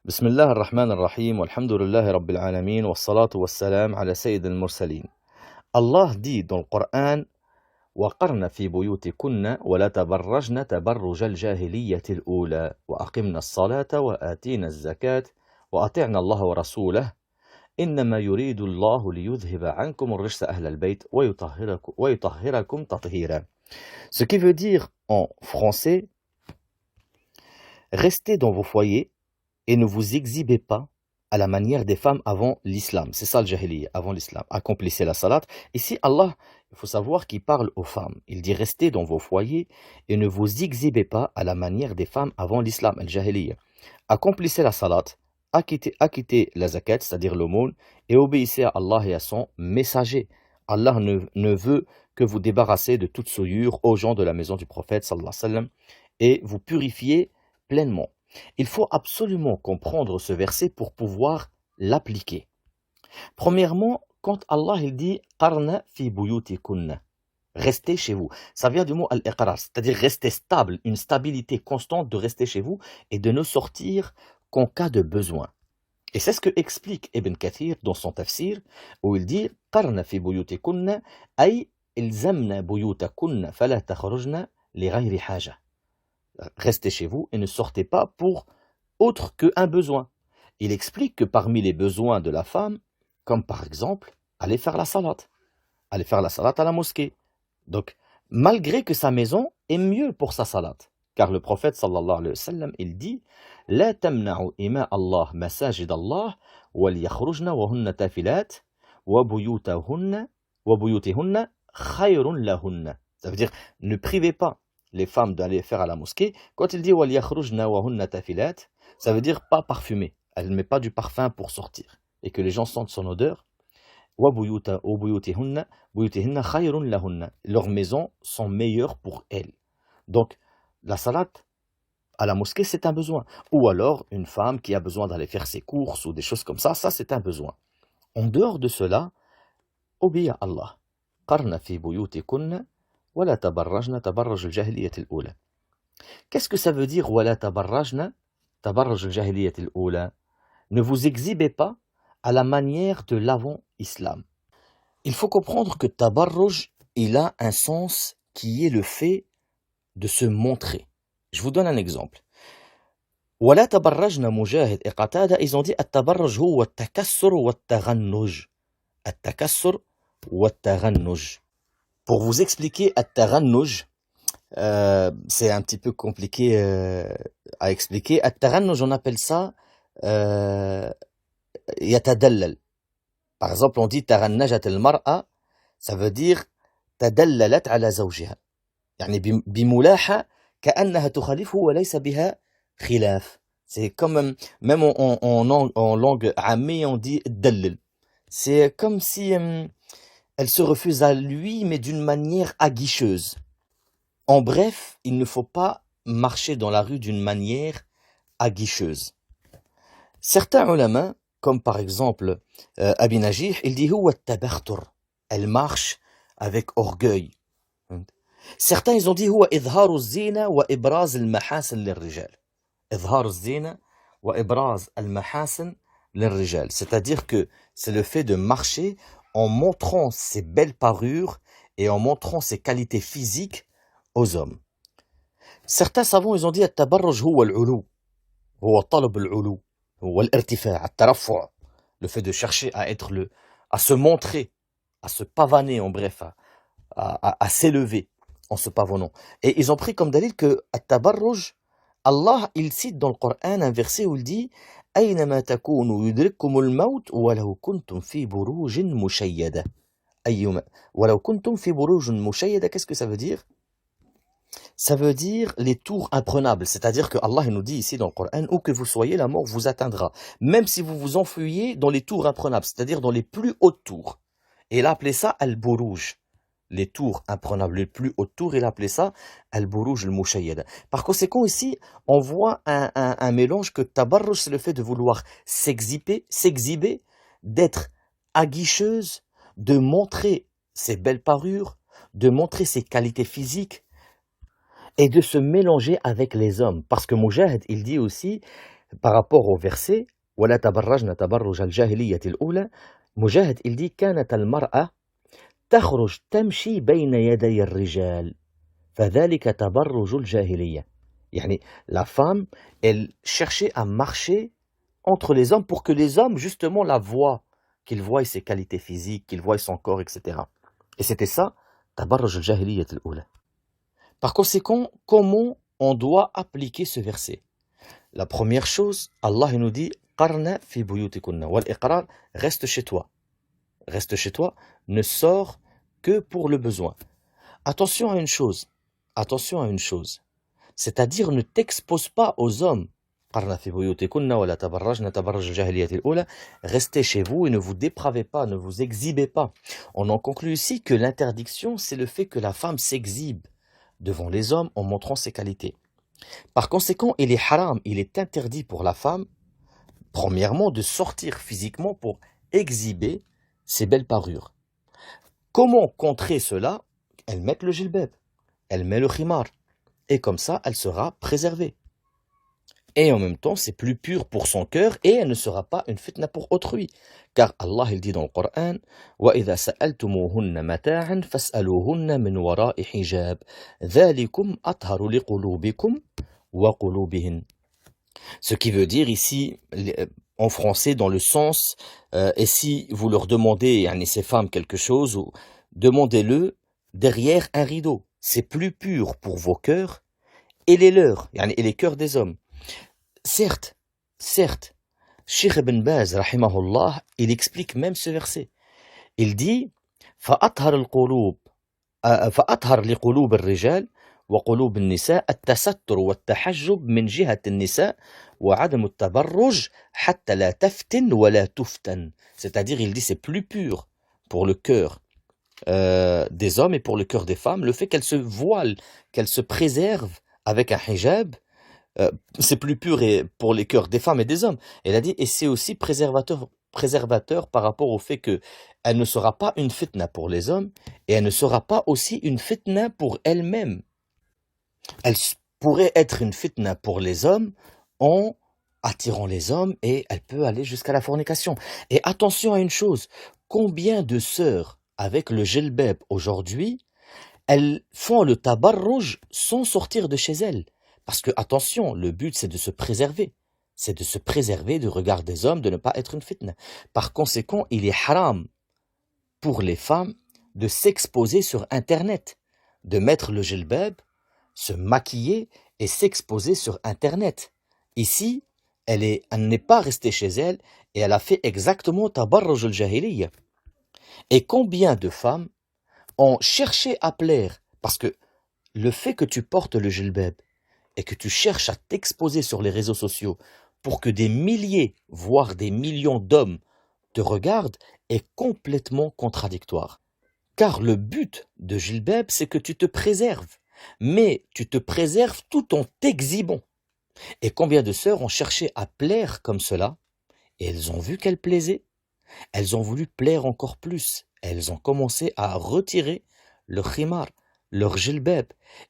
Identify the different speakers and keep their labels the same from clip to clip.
Speaker 1: بسم الله الرحمن الرحيم والحمد لله رب العالمين والصلاة والسلام على سيد المرسلين. Allah dit dans le Coran: وقرن في بيوتكن ولا تبرجن تبرج الجاهلية الأولى وأقمنا الصلاة وآتينا الزكاة وأطعنا الله ورسوله إنما يريد الله ليذهب عنكم الرجس أهل البيت ويطهركم تطهيرا. Ce qui veut dire en français: restez dans vos foyers et ne vous exhibez pas à la manière des femmes avant l'islam. C'est ça le jahiliya, avant l'islam. Accomplissez la salat. Ici, Allah, il faut savoir qu'il parle aux femmes. Il dit: restez dans vos foyers et ne vous exhibez pas à la manière des femmes avant l'islam, le jahiliya. Accomplissez la salat, acquittez la zakat, c'est-à-dire l'aumône, et obéissez à Allah et à son messager. Allah ne veut que vous débarrassez de toute souillure aux gens de la maison du prophète, sallallahu alayhi wa sallam, et vous purifiez pleinement. Il faut absolument comprendre ce verset pour pouvoir l'appliquer. Premièrement, quand Allah il dit qarna fi buyutikunna, restez chez vous, ça vient du mot al-iqrar, c'est-à-dire rester stable, une stabilité constante de rester chez vous et de ne sortir qu'en cas de besoin. Et c'est ce que explique Ibn Kathir dans son tafsir, où il dit qarna fi buyutikunna ay ilzamna buyutakunna fala takhrujna li ghayri haja. Restez chez vous et ne sortez pas pour autre qu'un besoin. Il explique que parmi les besoins de la femme, comme par exemple, aller faire la salat à la mosquée. Donc, malgré que sa maison est mieux pour sa salat, car le prophète sallallahu alayhi wa sallam, il dit: La tamna'u ima Allah masajid Allah wal yakhrujna wa hunna tafilat wa buyutihunna khayrun lahunna. Ça veut dire, ne privez pas les femmes d'aller faire à la mosquée. Quand il dit wal yakhrujna wa hunna tafilat, ça veut dire pas parfumé. Elle ne met pas du parfum pour sortir et que les gens sentent son odeur. Wa buyutihunna khayrun lahunna. Leurs maisons sont meilleures pour elles. Donc la salat à la mosquée, c'est un besoin. Ou alors une femme qui a besoin d'aller faire ses courses ou des choses comme ça c'est un besoin. En dehors de cela, obéis à Allah. Qarna fi buyutikunna ولا تبرجن تبرج الجاهلية الأولى. Qu'est-ce que ça veut dire ولا تبرجن تبرج الجاهلية الأولى? Ne vous exhibez pas à la manière de l'avant-islam. Il faut comprendre que tabarruj, il a un sens qui est le fait de se montrer. Je vous donne un exemple. ولا تبرجن مجاهد et Qatada, ils ont dit التبرج هو التكسر والتغنج. التكسر والتغنج. Pour vous expliquer at-taghannouj, c'est un petit peu compliqué à expliquer. At-taghannouj, on appelle ça yatadallal. Par exemple, on dit taghannajat al-mar'a, ça veut dire tadallalat ala zawjiha. يعني بملاحة كأنها تخالفه وليس بها خلاف. C'est comme même en langue amée, on dit dallal. C'est comme si elle se refuse à lui, mais d'une manière aguicheuse. En bref, il ne faut pas marcher dans la rue d'une manière aguicheuse. Certains ulama, comme par exemple Abi Najih, il dit huwa at-tabakhtur. Elle marche avec orgueil. Certains ils ont dit huwa idharu az-zina wa ibraz al-mahasin lir-rijal. Idharu az-zina wa ibraz al-mahasin lir-rijal. C'est-à-dire que c'est le fait de marcher en montrant ses belles parures et en montrant ses qualités physiques aux hommes. Certains savants, ils ont dit التبرج هو العلو هو طلب العلو هو الارتفاع الترفع, le fait de chercher à se montrer, à se pavaner, en bref, à s'élever en se pavonant. Et ils ont pris comme dalil que التبرج, Allah il cite dans le Coran un verset où il dit أينما تكونوا يدرككم الموت ولو كنتم في بروج مشيدة. ولو كنتم في بروج مشيدة, qu'est-ce que ça veut dire? Ça veut dire les tours imprenables, c'est-à-dire que Allah nous dit ici dans le Coran, où que vous soyez, la mort vous atteindra, même si vous vous enfuyez dans les tours imprenables, c'est-à-dire dans les plus hautes tours. Et il a appelé ça al-buruj, les tours imprenables, les plus hautes tours, il a appelé ça al-buruj al-mushayyada. Par conséquent ici, on voit un mélange que tabarruj, c'est le fait de vouloir s'exhiber, d'être aguicheuse, de montrer ses belles parures, de montrer ses qualités physiques, et de se mélanger avec les hommes. Parce que Mujahid, il dit aussi Par rapport au verset ولا تبرجن تبرج الجاهلية الأولى, Mujahid il dit كانت المرأة تخرج تمشي بين يدي الرجال فذلك تبرج الجاهلية. يعني la femme, elle cherchait à marcher entre les hommes pour que les hommes justement la voient, qu'ils voient ses qualités physiques, qu'ils voient son corps, etc. Et c'était ça, تبرج الجاهلية الأولى. Par conséquent, comment on doit appliquer ce verset? La première chose, Allah nous dit قرن في بيوتكن والإقرار, reste chez toi. Reste chez toi, ne sors que pour le besoin. Attention à une chose, c'est-à-dire ne t'expose pas aux hommes. قرن في بيوتكن ولا تبرجن تبرج الجاهلية الأولى, restez chez vous et ne vous dépravez pas, ne vous exhibez pas. On en conclut ici que l'interdiction, c'est le fait que la femme s'exhibe devant les hommes en montrant ses qualités. Par conséquent, il est haram, il est interdit pour la femme, premièrement, de sortir physiquement pour exhiber ses belles parures. Comment contrer cela? Elle met le jilbab, elle met le khimar, et comme ça, elle sera préservée. Et en même temps, c'est plus pur pour son cœur, et elle ne sera pas une fitna pour autrui. Car Allah, il dit dans le Coran, وَإِذَا سَأَلْتُمُوهُنَّ مَتَاعًا فَاسْأَلُوهُنَّ مِنْ وَرَاءِ حِجَابٍ ذَلِكُمْ أَطْهَرُ لِقُلُوبِكُمْ وَقُلُوبِهِنْ. Ce qui veut dire ici, en français, dans le sens, et si vous leur demandez, ces femmes, quelque chose, demandez-le derrière un rideau. C'est plus pur pour vos cœurs et les leurs, et les cœurs des hommes. Certes, Cheikh Ibn Baz, rahimahullah, il explique même ce verset. Il dit فأطهر لقلوب الرجال وقلوب النساء التستر والتحجب من جهة النساء وعدم التبرج حتى لا تفتن ولا تفتن. C'est-à-dire, il dit, c'est plus pur pour le cœur des hommes et pour le cœur des femmes, le fait qu'elles se voilent, qu'elles se préservent avec un hijab, c'est plus pur pour les cœurs des femmes et des hommes. Elle a dit, et c'est aussi préservateur par rapport au fait que elle ne sera pas une fitna pour les hommes et elle ne sera pas aussi une fitna pour elle-même. Elle pourrait être une fitna pour les hommes en attirant les hommes et elle peut aller jusqu'à la fornication. Et attention à une chose, combien de sœurs avec le jilbab aujourd'hui, elles font le tabarruj sans sortir de chez elles? Parce que, attention, le but c'est de se préserver. C'est de se préserver du regard des hommes, de ne pas être une fitna. Par conséquent, il est haram pour les femmes de s'exposer sur Internet, de mettre le jilbab, se maquiller et s'exposer sur Internet. Ici, elle n'est pas restée chez elle et elle a fait exactement tabarruj al-jahiliya. Et combien de femmes ont cherché à plaire? Parce que le fait que tu portes le jilbab et que tu cherches à t'exposer sur les réseaux sociaux pour que des milliers, voire des millions d'hommes te regardent est complètement contradictoire. Car le but de jilbab, c'est que tu te préserves. Mais tu te préserves tout en t'exhibant. Et combien de sœurs ont cherché à plaire comme cela, et elles ont vu qu'elles plaisaient. Elles ont voulu plaire encore plus. Elles ont commencé à retirer leur khimar, leur jilbab,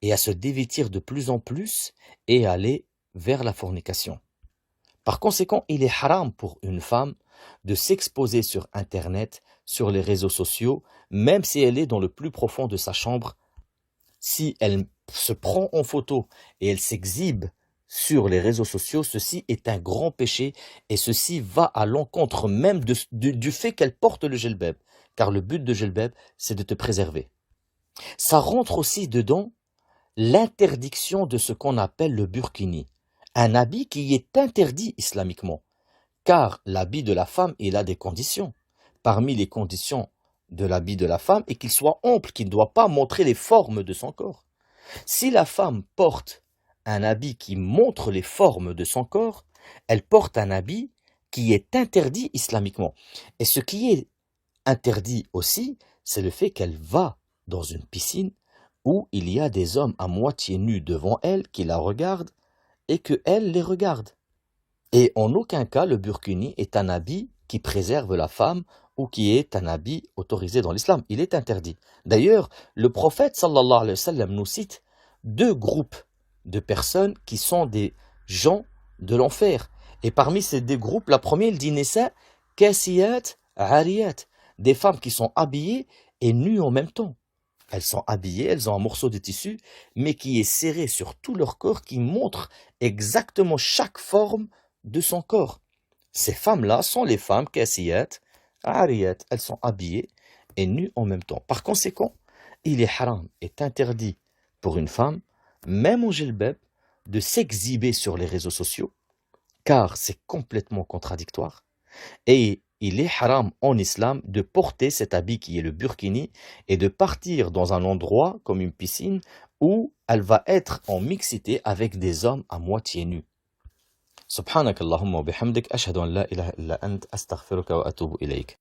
Speaker 1: et à se dévêtir de plus en plus et aller vers la fornication. Par conséquent, il est haram pour une femme de s'exposer sur Internet, sur les réseaux sociaux, même si elle est dans le plus profond de sa chambre. Si elle se prend en photo et elle s'exhibe sur les réseaux sociaux, ceci est un grand péché et ceci va à l'encontre même du fait qu'elle porte le jilbab. Car le but de jilbab, c'est de te préserver. Ça rentre aussi dedans l'interdiction de ce qu'on appelle le burkini, un habit qui est interdit islamiquement, car l'habit de la femme, il a des conditions. Parmi les conditions de l'habit de la femme est qu'il soit ample, qu'il ne doit pas montrer les formes de son corps. Si la femme porte un habit qui montre les formes de son corps, elle porte un habit qui est interdit islamiquement. Et ce qui est interdit aussi, c'est le fait qu'elle va dans une piscine où il y a des hommes à moitié nus devant elle qui la regardent et qu'elle les regarde. Et en aucun cas le burkini est un habit qui préserve la femme ou qui est un habit autorisé dans l'islam. Il est interdit. D'ailleurs, le prophète sallallahu alayhi wa sallam nous cite 2 groupes de personnes qui sont des gens de l'enfer. Et parmi ces deux groupes, la première, il dit Nisa kasiyat ariyat, des femmes qui sont habillées et nues en même temps. Elles sont habillées, elles ont un morceau de tissu, mais qui est serré sur tout leur corps, qui montre exactement chaque forme de son corps. Ces femmes-là sont les femmes kasiyat ariyat. Elles sont habillées et nues en même temps. Par conséquent, il est haram, est interdit pour une femme, même au jilbab, de s'exhiber sur les réseaux sociaux, car c'est complètement contradictoire. Et il est haram en islam de porter cet habit qui est le burkini et de partir dans un endroit comme une piscine où elle va être en mixité avec des hommes à moitié nus. Subhanakallahumma wa bihamdik, ashhadu an la ilaha illa ant, astaghfiruka wa atubu ilayk.